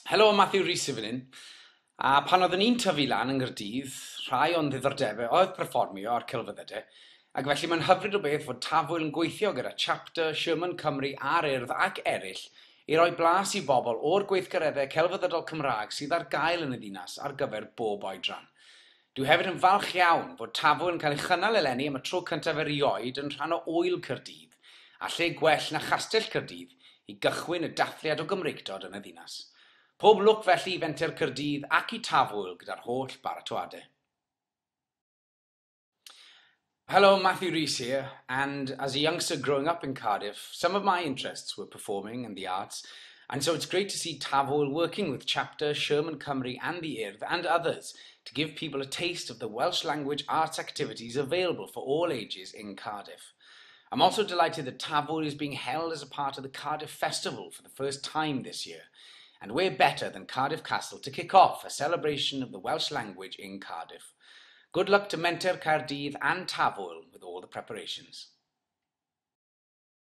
Helo, Matthew Rhys i fan hyn. A pan oedden ni'n tyfu lan yng Nghaerdydd, rhai o'n ddiddordebau oedd perfformio ar celfyddydau, ac felly mae'n hyfryd o beth fod Tafwyl yn gweithio gyda chapter Sherman Cymru a'r Urdd ac eraill i roi blas i bobl o'r gweithgareddau celfyddydol Cymraeg sydd ar gael yn y ddinas ar gyfer bob oedran. Dwi hefyd yn falch iawn fod Tafwyl yn cael ei chynnal eleni am y tro cyntaf erioed yn rhan o Ŵyl Caerdydd, a lle gwell na Chastell Caerdydd i gychwyn y dathliad o Gymreigdod yn y ddinas. Pob lwc felly i fenter Caerdydd ac i Tafwyl gyda'r holl baratoadau. Hello, Matthew Rhys here, and as a youngster growing up in Cardiff, some of my interests were performing and the arts, and so it's great to see Tafwyl working with chapter Sherman Cymru and the Urdd and others to give people a taste of the Welsh language arts activities available for all ages in Cardiff. I'm also delighted that Tafwyl is being held as a part of the Cardiff Festival for the first time this year. And where better than Cardiff Castle to kick off a celebration of the Welsh language in Cardiff. Good luck to Menter Caerdydd and Tafwyl with all the preparations.